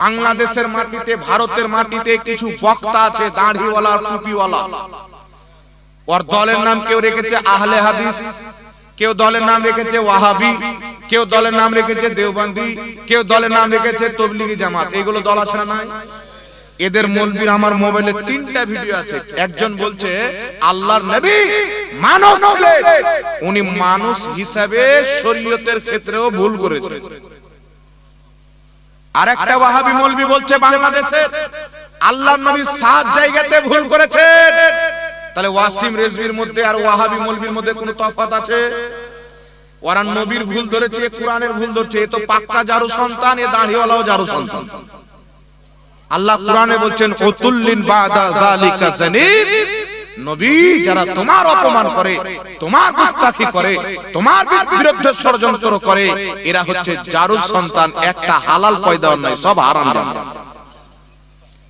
বাংলাদেশের মাটিতে, ভারতের মাটিতে কিছু বক্তা আছে দাড়িওয়ালা টুপিওয়ালা, ওর দলের নাম কেউ রেখেছে আহলে হাদিস, কেউ দলের নাম রেখেছে ওয়াহাবি, কেউ দলের নাম রেখেছে দেওবন্দি, কেউ দলের নাম রেখেছে তবলিগি জামাত। এইগুলো দল আছে না নাই? এদের মৌলবীর আমার মোবাইলে 3টা ভিডিও আছে। একজন বলছে আল্লাহর নবী মানব ছিলেন, উনি মানুষ হিসাবে শরীয়তের ক্ষেত্রেও ভুল করেছে। আরেকটা ওয়াহাবি মৌলবী বলছে বাংলাদেশে আল্লাহর নবী 7 জায়গাতে ভুল করেছেন। তাহলে ওয়াসিম রেজভির মধ্যে আর ওয়াহাবি মৌলবীর মধ্যে কোনো তফাৎ আছে? ওরা নবীর ভুল ধরেছে, কোরআনের ভুল ধরেছে। এ তো পাক্কা জারু সন্তান, এ দাড়িওয়ালাও জারু সন্তান। আল্লাহ কোরআনে বলছেন উতুল্লিন বাদা যালিকা জানিব, নবী যারা তোমার অপমান করে, তোমার গুস্তাখি করে, তোমার বিরুদ্ধে ষড়যন্ত্র করে, এরা হচ্ছে জারু সন্তান। একটা হালাল পয়দা নাই, সব হারাম জাদা।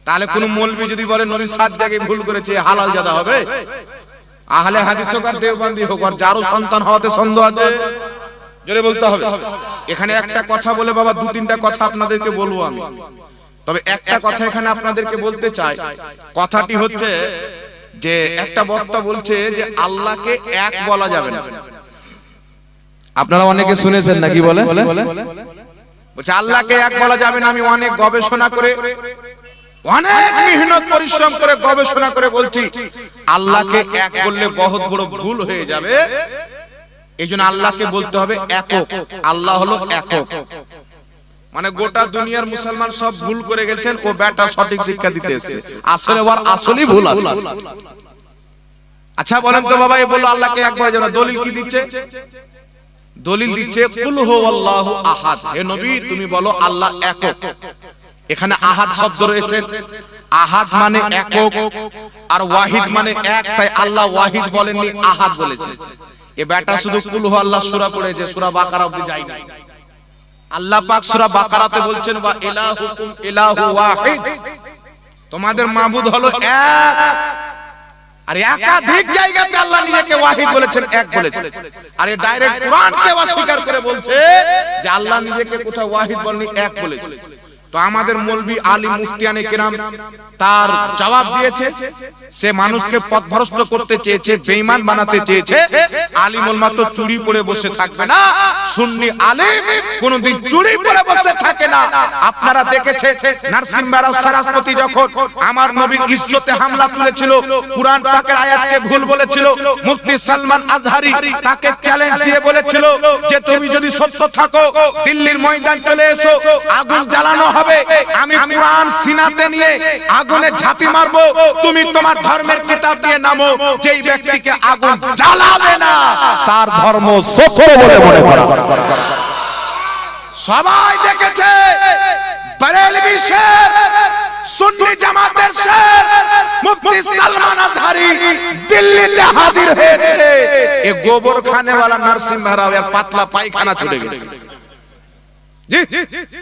তাহলে কোন মৌলবী যদি বলে নবী 7 জায়গায় ভুল করেছে, হালাল জাদা হবে? আহলে হাদিস হোক আর দেওবন্দি হোক, আর জারু সন্তান হওয়াতে সন্দেহ আছে? জোরে বলতে হবে। এখানে একটা কথা বলে বাবা 2-3টা কথা আপনাদেরকে বলবো আমি। তবে একটা কথা এখানে আপনাদেরকে বলতে চাই। কথাটি হচ্ছে যে একটা বক্তা বলছে যে আল্লাহকে এক বলা যাবে না। আপনারা অনেকে শুনেছেন নাকি? বলে বলছে আল্লাহকে এক বলা যাবে না। আমি অনেক গবেষণা করে, অনেক মেহনত পরিশ্রম করে গবেষণা করে বলছি আল্লাহকে এক বললে বহুত বড় ভুল হয়ে যাবে। এইজন্য আল্লাহকে বলতে হবে একক। আল্লাহ হলো একক। মানে গোটা দুনিয়ার মুসলমান সব ভুল করে গেছেন, ও বেটা সঠিক শিক্ষা দিতে এসেছে। আসলে ওর আসলেই ভুল আছে। আচ্ছা বলেন তো বাবা, এ বললো আল্লাহকে এক বলা যাবে না, দলিল কি দিচ্ছে? দলিল দিচ্ছে কুল হুয়াল্লাহু আহাদ। হে নবী তুমি বলো আল্লাহ একক। এখানে আহাদ শব্দ রয়েছে। আহাদ মানে একক, আর ওয়াহিদ মানে এক। তাই আল্লাহ ওয়াহিদ বলেননি, আহাদ বলেছে। এ বেটা শুধু কুল হুয়াল্লাহ সূরা পড়েছে, সূরা বাকারা অবধি যায় না। আল্লাহ পাক সূরা বাকারাতে বলছেন ওয়া ইলাহুকুম ইলাহু ওয়াহিদ, তোমাদের মাবুদ হলো এক। আর একাধিক জায়গাতে আল্লাহ নিজেকে ওয়াহিদ বলেছেন, এক বলেছেন। আর এই ডাইরেক্ট কোরআনকে অস্বীকার করে বলছে যে আল্লাহ নিজেকে কোথাও ওয়াহিদ বলেননি, এক বলেছেন। তো আমাদের মৌলবী আলিম মুফতিয়ানে কেরাম তার জবাব দিয়েছে। সে মানুষকে পথভ্রষ্ট করতে চেয়েছে, বেঈমান বানাতে চেয়েছে। আলিম উলমা তো চুরি পরে বসে থাকবে না, সুন্নি আলিম কোনদিন চুরি পরে বসে থাকে না। আপনারা দেখেছেন নারসিমবাড়াও সারাসপতি যখন আমার নবীর ইজ্জতে হামলা তুলেছিল, কুরআন পাকের আয়াতকে ভুল বলেছিল, মুফতি সালমান আজহারি তাকে চ্যালেঞ্জ দিয়ে বলেছিল যে তুমি যদি সত্য থাকো দিল্লির ময়দান চলে এসো, আগুন জ্বালানো হবে, আমি কুরআন সিনাতে নিয়ে আগুনে ঝাঁপি মারবো, তুমি তোমার ধর্মের কিতাব দিয়ে নামো। যেই ব্যক্তিকে আগুন জ্বালাবে না তার ধর্ম সত্য বলে মনে করা। সবাই দেখেছে বরেলভী শের, সুন্নি জামাতের শের মুফতি সালমান আজহারি দিল্লিতে হাজির হয়েছে। এই গোবর খানেওয়ালা নারসিমহারাও এর পাতলা পায়খানা চলে গেছে।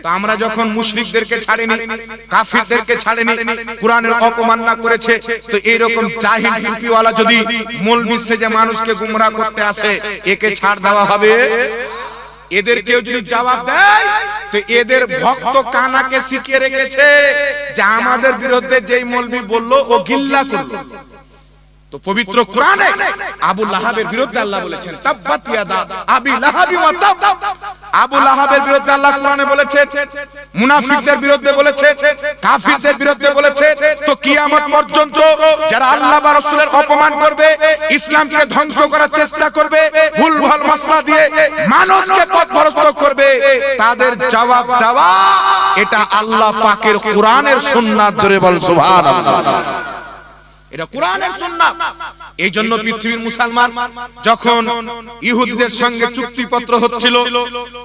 তো আমরা যখন মুশরিকদেরকে ছাড়িনি, কাফিরদেরকে ছাড়িনি, কুরআনের অপমাননা করেছে, তো এইরকম জাহিল টুপিওয়ালা যদি মৌলবি সেজে মানুষকে গুমরাহ করতে আসে, একে ছাড় দেওয়া হবে? এদের কেউ যদি জবাব দেয় তো এদের ভক্ত কানাকে শিখিয়ে রেখেছে যে আমাদের বিরুদ্ধে যেই মৌলবি বলল ও গিল্লা করলো। তো পবিত্র কোরআনে আবু লাহাবের বিরুদ্ধে আল্লাহ বলেছেন তাব্বাত ইয়াদা আবি লাহাবি ওয়া তাব। আবু লাহাবের বিরুদ্ধে আল্লাহ কোরআনে বলেছেন, মুনাফিকদের বিরুদ্ধে বলেছেন, কাফিরদের বিরুদ্ধে বলেছেন। তো কিয়ামত পর্যন্ত যারা আল্লাহ বা রাসূলের অপমান করবে, ইসলামকে ধ্বংস করার চেষ্টা করবে, ভুলভাল মাসলা দিয়ে মানুষকে পথভ্রষ্ট করবে, তাদের জবাব দেওয়া এটা আল্লাহ পাকের কোরআনের সুন্নাত। জোরে বল সুবহানাল্লাহ। এটা কোরআনের সুন্নাত। এই জন্য পৃথিবীর মুসলমান যখন ইহুদিদের সঙ্গে চুক্তিপত্র হচ্ছিল,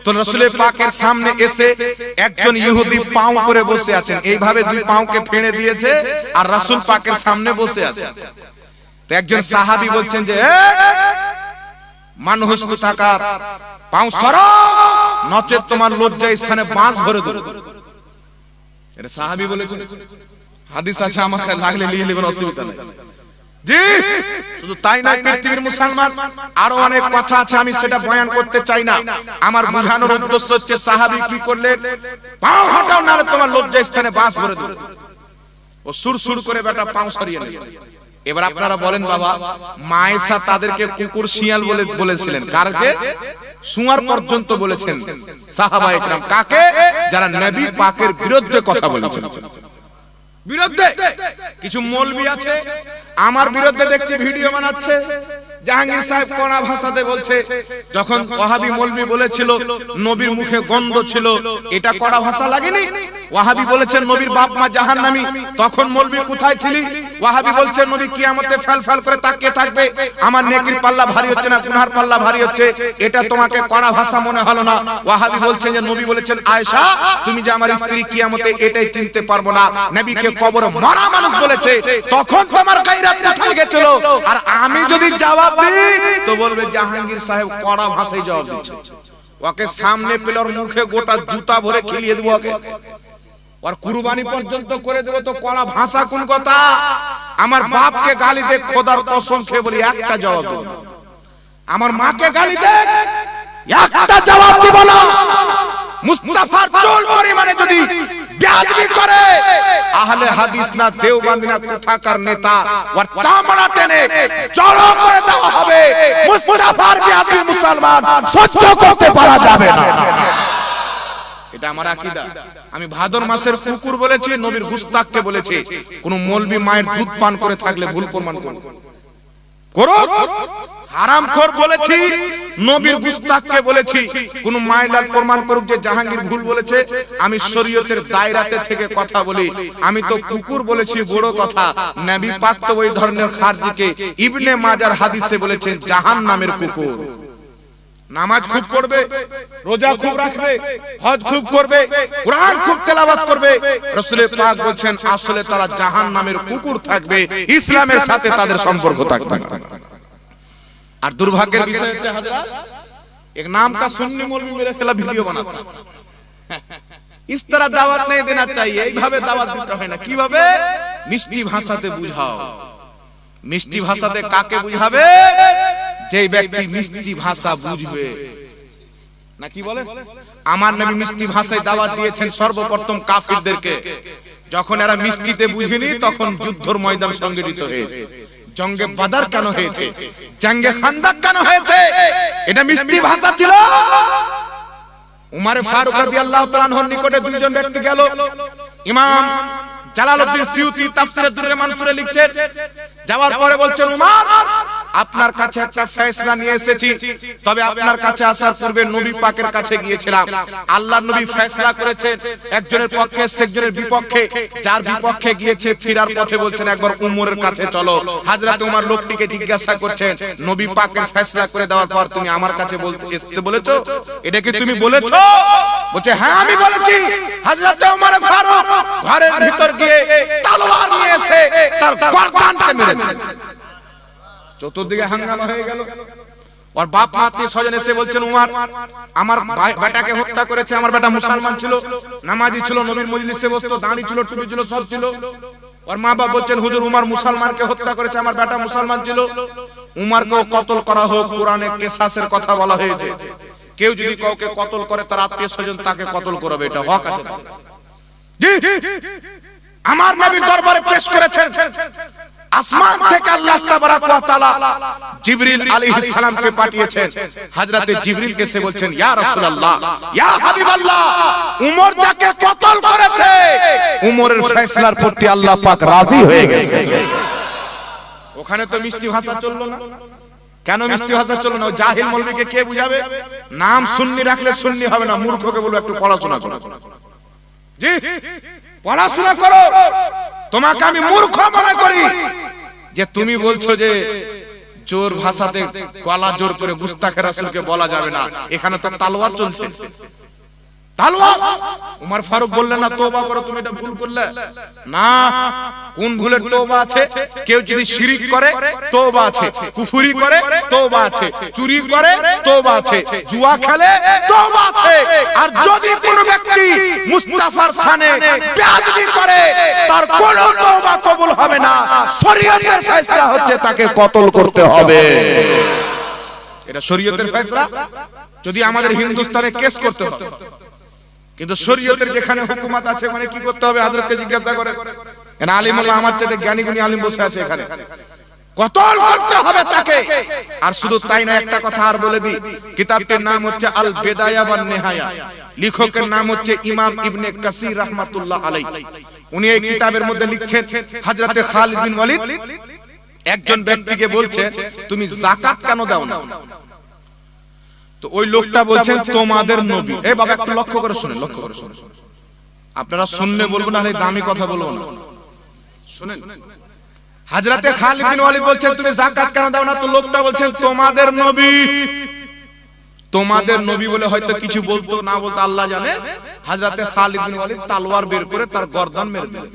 তো রাসূলের পাকের সামনে এসে একজন ইহুদি পাও করে বসে আছেন, এইভাবে দুই পাওকে ফেড়ে দিয়েছে আর রাসূল পাকের সামনে বসে আছে। তো একজন সাহাবী বলছেন যে মানুষ কোথাকার, পাও সরাও নচেত তোমার লজ্জা স্থানে বাঁশ ভরে দেব। এটা সাহাবী বলেছেন। হাদিস আছে, আমাকে লাগলে নিয়ে নেবেন, অসুবিধা নেই। জি, শুধু তাই নয়, পৃথিবীর মুসলমান আরো অনেক কথা আছে, আমি সেটা বয়ান করতে চাই না। আমার বোঝানোর উদ্দেশ্য হচ্ছে সাহাবী কি করলেন, পাও হটাও নালে তোমার লজ্জা স্থানে বাস ভরে দেব। ও সুর করে বেটা পাও সরিয়ে নিল। এবার আপনারা বলেন বাবা, মায়েশা তাদেরকে কুকুর শিয়াল বলেছিলেন কারকে? সুয়ার পর্যন্ত বলেছেন সাহাবায়ে কেরাম। কাকে? যারা নবী পাকের বিরুদ্ধে কথা বলেছেন। বিরুদ্ধে কিছু মৌলবি আছে আমার বিরুদ্ধে দেখছি ভিডিও বানাচ্ছে। জাহাঙ্গীর সাহেব কোনা ভাষাতে বলছে, যখন ওয়াহাবি মৌলবি বলেছিল নবীর মুখে গন্ধ ছিল, এটা কড়া ভাষা লাগেনি? ওয়াহাবি বলেছেন নবীর বাপ মা জাহান্নামী, তখন মৌলবি কোথায় ছিলি? ওয়াহাবি বলছেন নবী কিয়ামতে ফেল করে তাকিয়ে থাকবে, আমার নেকির পাল্লা ভারী হচ্ছে না গুনার পাল্লা ভারী হচ্ছে, এটা তোমাকে কড়া ভাষা মনে হলো না? ওয়াহাবি বলছেন যে নবী বলেছেন আয়েশা তুমি যে আমার স্ত্রী কিয়ামতে এটাই চিনতে পারবো না, নবীকে কবরে মরা মানুষ বলেছে, তখন তোমার গায়রাত কোথায় গেছিল? আর আমি যদি জবাব দিই তো বলবে জাহাঙ্গীর সাহেব কড়া ভাষায় জবাব দিচ্ছে। ওকে সামনে পেলে ওর মুখে গোটা জুতা ভরে খেলিয়ে দেবো, ওকে আর কুরবানি পর্যন্ত করে দেবো। তো কড়া ভাষা কোন কথা? আমার বাপকে গালি দে, খোদার কসম খেয়ে বলি একটা জবাব দেব। আমার মাকে গালি দে, একটা জবাব দিব না। মুস্তাফার চুল পরিমাণে যদি বেয়াদবি করে, আহলে হাদিস না দেওবন্দি না কোথাকার নেতা, ওর চামড়া টেনে জড়ো করে দেওয়া হবে। মুস্তাফার বেয়াদবি মুসলমান সহ্য করতে পারা যাবে না। এটা আমার আকীদা। আমি ভাদর মাসের কুকুর বলেছি, নবীর গুস্তাখকে বলেছি। কোন মৌলবি মায়ের দুধ পান করে থাকলে ভুল প্রমাণ করো। হারামখোর বলেছি, নবীর গুস্তাখকে বলেছি। কোন মাইলাল প্রমাণ করুক যে জাহাঙ্গীর ভুল বলেছে। আমি শরীয়তের দায়রাতে থেকে কথা বলি। আমি তো কুকুর বলেছি বড় কথা। নবী পাক তো ওই ধরনের খারজিকে ইবনে মাজার হাদিসে বলেছেন জাহান্নামের কুকুর। নামাজ খুব পড়বে, রোজা খুব রাখবে, হজ খুব করবে, কুরআন খুব তেলাওয়াত করবে, রাসূল পাক বলেন আসলে তারা জাহান্নামের কুকুর থাকবে, ইসলামের সাথে তাদের সম্পর্ক থাকবে না। আর দুর্ভাগ্যের বিষয় হচ্ছে হযরত एक नाम का सुन्नी मौलवी मेरे खिलाफ वीडियो बनाता है। इस तरह दावत नहीं देना चाहिए। এইভাবে দাওয়াত দিতে হয় না। কিভাবে? মিষ্টি ভাষাতে বুঝাও। মিষ্টি ভাষাতে কাকে বুঝাবে? যে ব্যক্তি মিষ্টি ভাষা বুঝবে না। কি বলেন? আমার নবী মিষ্টি ভাষায় দাওয়াত দিয়েছেন সর্বপ্রথম কাফিরদেরকে। যখন এরা মিষ্টিতে বুঝেনি তখন যুদ্ধের ময়দান সংগঠিত হয়েছে। জঙ্গে বাদার কেন হয়েছে? জঙ্গে খান্দাক কেন হয়েছে? এটা মিষ্টি ভাষা ছিল। উমর ফারুক রাদিয়াল্লাহু তাআলা আনহুর নিকটে দুইজন ব্যক্তি গেল। ইমাম জালালউদ্দিন সিউতি তাফসিরে দুররে মানসুরে লিখছেন, যাওয়ার পরে বলছেন উমর আপনার কাছে একটা ফয়সালা নিয়ে এসেছি, তবে আপনার কাছে আসার পূর্বে নবী পাকের কাছে গিয়েছিলাম। আল্লাহর নবী ফয়সালা করেছেন একজনের পক্ষে একজনের বিপক্ষে। যার বিপক্ষে গিয়েছে ফিরার পথে বলছেন একবার উমরের কাছে চলো। হযরত উমর লোকটিকে জিজ্ঞাসা করছেন নবী পাকের ফয়সালা করে দেওয়ার পর তুমি আমার কাছে আসতে বলেছো, এটা কি তুমি বলেছো? বলছে হ্যাঁ আমি বলেছি। হযরত উমর ফারুক ঘরের ভিতর গিয়ে তলোয়ার নিয়ে এসে তার গর্দানকে মেরে দিলেন। চতুর্দিকে হাঙ্গামা হয়ে গেল। আর বাপ মা আত্মীয় স্বজন এসে বলছেন উমর আমার বেটাকে হত্যা করেছে। আমার বেটা মুসলমান ছিল, নামাজি ছিল, নবীর মজলিসে বসতো, দাঁড়ি ছিল, টুপি ছিল, সব ছিল। আর মা বাবা বলছেন হুজুর উমর মুসলমানকে হত্যা করেছে, আমার বেটা মুসলমান ছিল, উমরকে কতল করা হোক। কোরআনে কিসাসের কথা বলা হয়েছে। কেউ যদি কাউকে কতল করে তার আত্মীয় স্বজন তাকে কতল করবে, এটা হক আছে। জি আমার নবীর দরবারে পেশ করেছেন। আসমান থেকে আল্লাহ তাবারাক ওয়া তাআলা জিবরিল আলাইহিস সালামকে পাঠিয়েছেন। হযরতে জিবরিল এসে বলছেন ইয়া রাসূলুল্লাহ, ইয়া হাবিবাল্লাহ, উমর যাকে কতল করেছে উমরের ফয়সালার প্রতি আল্লাহ পাক রাজি হয়ে গেছে। ওখানে তো মিষ্টি ভাষা চললো না। কেন মিষ্টি ভাষা চললো না? জাহিল মৌলবীকে কে বুঝাবে? নাম সুন্নি রাখলে সুন্নি হবে না, মূর্খকে বলবো একটু পড়াশোনা করো। জি পড়াশোনা করো। তোমাকে আমি মূর্খ মনে করি যে তুমি বলছো যে জোর ভাষাতে গলা জোর করে গুস্তাখে রাসূলকে বলা যাবে না। এখানে তো তালওয়ার চলছে। তালওয়ার। উমর ফারুক বললেন না তওবা করো, তুমি এটা ভুল করলে না। কোন ভুলের তওবা আছে? কেউ যদি শিরিক করে তওবা আছে, কুফরি করে তওবা আছে, চুরি করে তওবা আছে, জুয়া খেলে তওবা আছে। আর যদি কোন ব্যক্তি মুস্তাফার শানে বেয়াদবি করে তার কোনো তওবা কবুল হবে না। শরীয়তের ফয়সালা হচ্ছে তাকে কতল করতে হবে। এটা শরীয়তের ফয়সালা। যদি আমাদের হিন্দুস্তানে কেস করতে হবে, কিন্তু শরীয়তের যেখানে হুকুমত আছে মানে কি করতে হবে? হযরতকে জিজ্ঞাসা করে। কেন আলিমুল্লাহ আমার চেয়ে জ্ঞানী গুণী আলিম বসে আছে এখানে, কতল করতে হবে তাকে। আর শুধু তাই না, একটা কথা আর বলে দিই, কিতাবটির নাম হচ্ছে আল বিদায়া ওয়ান নিহায়া, লেখকের নাম হচ্ছে ইমাম ইবনে কাসির রাহমাতুল্লাহ আলাইহি। উনি এই কিতাবের মধ্যে লিখছেন হযরতে খালিদ বিন ওয়ালিদ একজন ব্যক্তিকে বলছে তুমি যাকাত কেন দাও না? তো ওই লোকটা বলছেন তোমাদের নবী। এই বাবা একটু লক্ষ্য করে শুনেন, লক্ষ্য করে শুনেন। আপনারা শুনলে বলবেন, আরে দামি কথা বলবো না, শুনেন। হযরতে খালিদ বিন ওয়ালিদ বলছেন তুমি যাকাত কেন দাও না? তো লোকটা বলছেন তোমাদের নবী। তোমাদের নবী বলে হয়তো কিছু বলতো না বলতো আল্লাহ জানে। হযরতে খালিদ বিন ওয়ালিদ তলোয়ার বের করে তার গর্দান মেরে দিলেন,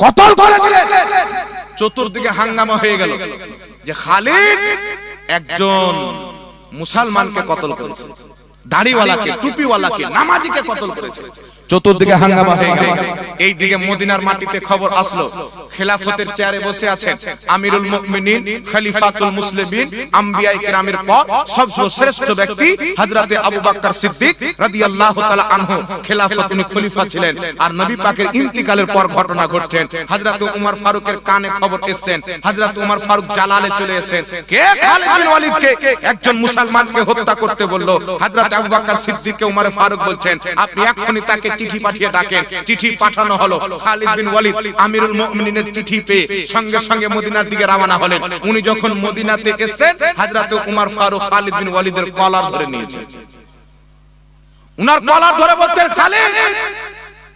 কতল করে দিলেন। চতুর্দিকে হাঙ্গামা হয়ে গেল যে খালিদ একজন মুসলমানকে কতল করেছে, দাড়িওয়ালাকে, টুপিওয়ালাকে, নামাজিকে কতল করেছে। চতুর্দিকে হাঙ্গামা হয়ে গেল। এইদিকে মদিনার মাটিতে খবর আসলো খেলাফতের চেয়ারে বসে আছেন আমিরুল মুমিনিন, খলিফাতুল মুসলিমিন, আম্বিয়ায়ে কেরামের পর সবচেয়ে শ্রেষ্ঠ ব্যক্তি হযরতে আবু বকর সিদ্দিক রাদিয়াল্লাহু তাআলা আনহু। খেলাফত উনি খলিফা ছিলেন। আর নবী পাকের ইন্তিকালের পর ঘটনা ঘটছেন। হযরতে উমর ফারুকের কানে খবর এসেছেন, হযরতে উমর ফারুক জালালে চলে এসেছেন। কে খালিদ বিন ওয়ালিদকে একজন মুসলমানকে হত্যা করতে বলল? হযরতে আবু বকর সিদ্দিককে উমর ফারুক বলছেন আপনি এখনি তাকে চিঠি পাঠিয়ে ডাকেন। চিঠি পাঠানো হলো। খালিদ বিন ওয়ালিদ আমিরুল মুমিনিনের চিঠি পেয়ে সঙ্গে সঙ্গে মদিনার দিকে রওনা হলেন। উনি যখন মদিনাতে এসেছেন হযরতে উমর ফারুক খালিদ বিন ওয়ালিদের কলার ধরে নিয়েছেন। উনার কলার ধরে বলছেন খালিদ,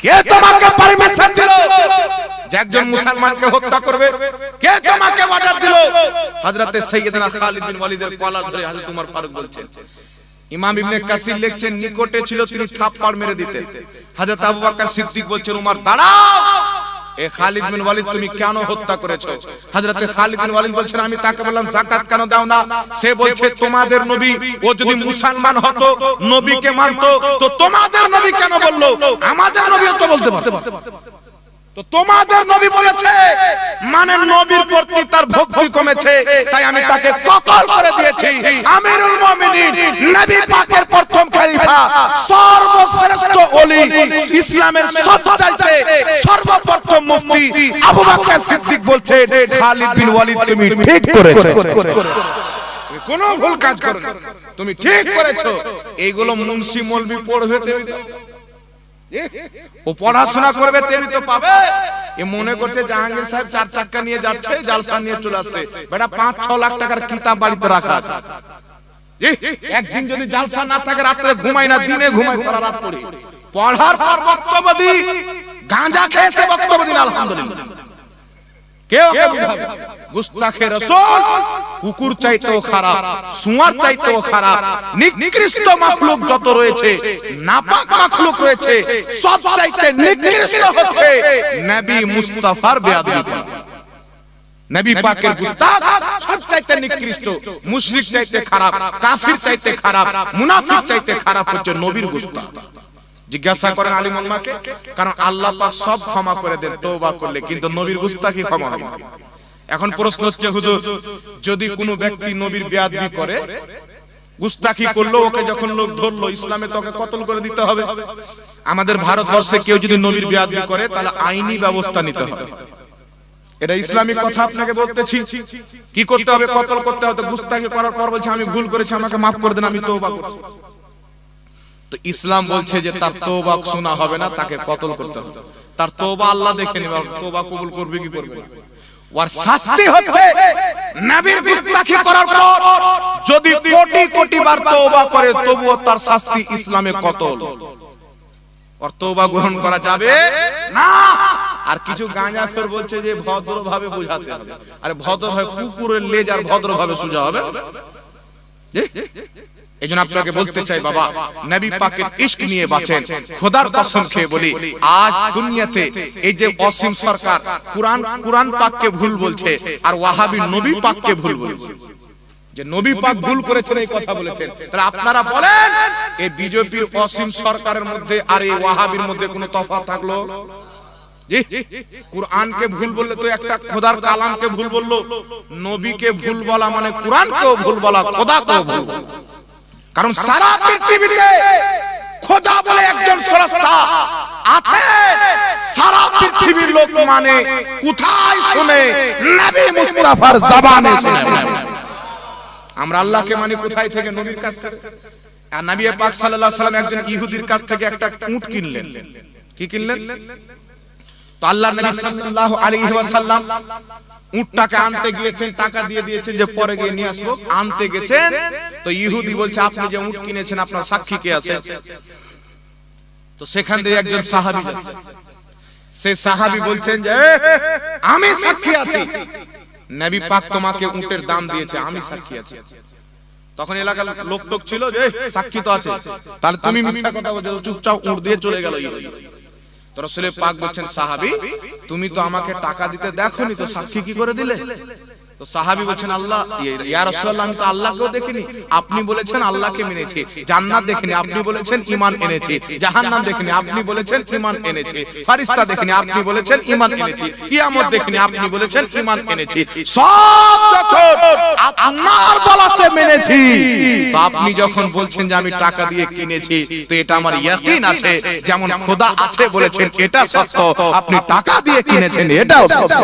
কে তোমাকে পারমিশন দিল যে একজন মুসলমানকে হত্যা করবে? কে তোমাকে অর্ডার দিল? হযরতে সাইয়েদনা খালিদ বিন ওয়ালিদের কলার ধরে হযরত উমর ফারুক বলছেন। ইমাম ইবনে কাসির লিখছেন নিকটে ছিল তিনি থাপ্পড় মেরে দিতেন। হযরত আবু বকর সিদ্দিক বলছেন উমর দাঁড়াও, এ খালিদ বিন ওয়ালিদ তুমি কেন হত্যা করেছো? হযরতে খালিদ বিন ওয়ালিদ বলছেন আমি তাকে বললাম যাকাত কেন দাও না? সে বলছে তোমাদের নবী, ও যদি মুসলমান হতো নবীকে মানতো তো তোমাদের নবী কেন বললো? আমাদের নবীও তো বলতে পারতো। তো তোমাদের নবী বলেছে মানে নবীর প্রতি তার ভক্তি কমেছে, তাই আমি তাকে কতল করে দিয়েছি। আমিরুল মুমিনিন, নবী পাকের প্রথম খলিফা, সর্বশ্রেষ্ঠ ওলি, ইসলামের সবচাইতে সর্বপ্রথম মুফতি আবু বকর সিদ্দিক বলছে খালিদ বিন ওয়ালিদ তুমি ঠিক করেছো, কোনো ভুল কাজ করো না, তুমি ঠিক করেছো। এইগুলো মুন্সি মৌলভী পড়বে ও পড়াশোনা করবে তেমনি তো পাবে। এ মনে করছে জাহাঙ্গীর সাহেব 4 চাক্কা নিয়ে যাচ্ছে, জালসা নিয়ে চলে আসছে। বেটা 5-6 লাখ টাকার কিতাব বাড়িতে রাখা আছে। একদিন যদি জালসা না থাকে রাতে ঘুমাই না, দিনে ঘুমাই, সারা রাত পড়ি। পড়ার পর বক্তব্য দি, গাঁজা খেয়েছে বক্তব্য দিন আলহামদুলিল্লাহ। কেউ বুঝাবে গুস্তাখে রাসূল কুকুর চাইতেও খারাপ, সুয়ার চাইতেও খারাপ। নিকৃষ্ট মাখলুক যত রয়েছে, নাপাক মাখলুক রয়েছে, সব চাইতে নিকৃষ্ট হচ্ছে নবী মুস্তাফার বেয়াদবি করা। নবী পাকের গুস্তাখ সব চাইতে নিকৃষ্ট। মুশরিক চাইতে খারাপ, কাফির চাইতে খারাপ, মুনাফিক চাইতে খারাপ হচ্ছে নবীর গুস্তাখ। জিজ্ঞাসা করেন আলিম উম্মাহকে, কারণ আল্লাহ পাক সব ক্ষমা করে দেন তওবা করলে, কিন্তু নবীর গুস্তাখি ক্ষমা হয় না। এখন প্রশ্ন হচ্ছে হুজুর, যদি কোনো ব্যক্তি নবীর বেয়াদবি করে, গুস্তাখি করলো, ওকে যখন লোক ধরলো ইসলামে তোকে কতল করে দিতে হবে। আমাদের ভারতবর্ষে কেউ যদি নবীর বেয়াদবি করে তাহলে আইনি ব্যবস্থা নিতে হবে। এটা ইসলামিক কথা আপনাকে বলতেছি। কি করতে হবে? কতল করতে হবে। গুস্তাখি করার পর বলছে আমি ভুল করেছি, আমাকে মাফ করে দেন, আমি তওবা করছি। তো ইসলাম বলছে যে তার তওবা শোনা হবে না, তাকে কতল করতে হবে। তার তওবা আল্লাহ দেখে নেবে, তওবা কবুল করবে কি করবে না। ওর শাস্তি হচ্ছে নবীর গুস্তাখি করার পর যদি কোটি কোটি বার তওবা করে তবুও তার শাস্তি ইসলামে কতল। ওর তওবা গ্রহণ করা যাবে না। আর কিছু গাঁজাখোর বলছে যে ভদ্রভাবে বোঝাতে হবে। আরে ভদ্রভাবে কুকুরের লেজ আর ভদ্রভাবে সোজা হবে? এইজন্য আপনাকে বলতে চাই বাবা, নবী পাকের ইশক নিয়ে বাঁচেন। খোদার কসম খেয়ে বলি, আজ দুনিয়াতে এই যে অসীম সরকার কুরআন পাককে ভুল বলছে, আর ওয়াহাবি নবী পাককে ভুল বলছে, যে নবী পাক ভুল করেছেন এই কথা বলেছেন। তাহলে আপনারা বলেন, এই বিজেপির অসীম সরকারের মধ্যে আর এই ওয়াহাবির মধ্যে কোনো তফাৎ থাকলো? জি, কুরআনকে ভুল বললে তো একটা খোদার কালামকে ভুল বললো, নবীকে ভুল বলা মানে কুরআনকেও ভুল বলা, খোদাকেও ভুল বলা। কারণ সারা পৃথিবীতে খোদা বলে একজন স্রষ্টা আছে, সারা পৃথিবীর লোক মানে কোথায় শুনে? নবী মুস্তাফার জবানে শুনে। আমরা আল্লাহকে মানি কোথায় থেকে? নবীর কাছ থেকে। আর নবী পাক সাল্লাল্লাহু আলাইহি ওয়াসাল্লাম একজন ইহুদির কাছ থেকে একটা উট কিনলেন। কি কিনলেন? তো আল্লাহর নবী সাল্লাল্লাহু আলাইহি ওয়াসাল্লাম উটটাকে আনতে গিয়েছেন, টাকা দিয়ে দিয়েছেন যে পরে গিয়ে নিয়ে আসবো। আনতে গেছেন তো ইহুদি বলছে, আপনি যে উট কিনেছেন আপনার সাক্ষী কে আছে? তো সেখান থেকে একজন সাহাবী যাচ্ছে, সে সাহাবী বলছেন যে আমি সাক্ষী আছি, নবী পাক তোমাকে উটের দাম দিয়েছে, আমি সাক্ষী আছি। তখন এলাকার লোক টোক ছিল যে সাক্ষী তো আছে, তাহলে তুমি মিথ্যা কথা বলছো, চুপচাপ উট দিয়ে চলে গেল ইহুদি। তো রাসূল পাক বলছেন, সাহাবী তুমি তো আমাকে টাকা দিতে দেখোনি, তো সাক্ষী কি করে দিলে? তো সাহাবী বলছেন, আল্লাহ ইয়া রাসূলুল্লাহ, আমি তো আল্লাহকেও দেখিনি, আপনি বলেছেন আল্লাহকে মেনেছি। জান্নাত দেখিনি, আপনি বলেছেন ঈমান এনেছি। জাহান্নাম দেখিনি, আপনি বলেছেন ঈমান এনেছি। ফেরেশতা দেখিনি, আপনি বলেছেন ঈমান এনেছি। কিয়ামত দেখিনি, আপনি বলেছেন ঈমান এনেছি। সব যখন আপনার বলাতে মেনেছি, তো আপনি যখন বলছেন যে আমি টাকা দিয়ে কিনেছি, তো এটা আমার ইয়াকিন আছে, যেমন খোদা আছে বলেছেন এটা সত্য, আপনি টাকা দিয়ে কিনেছেন এটাও সত্য।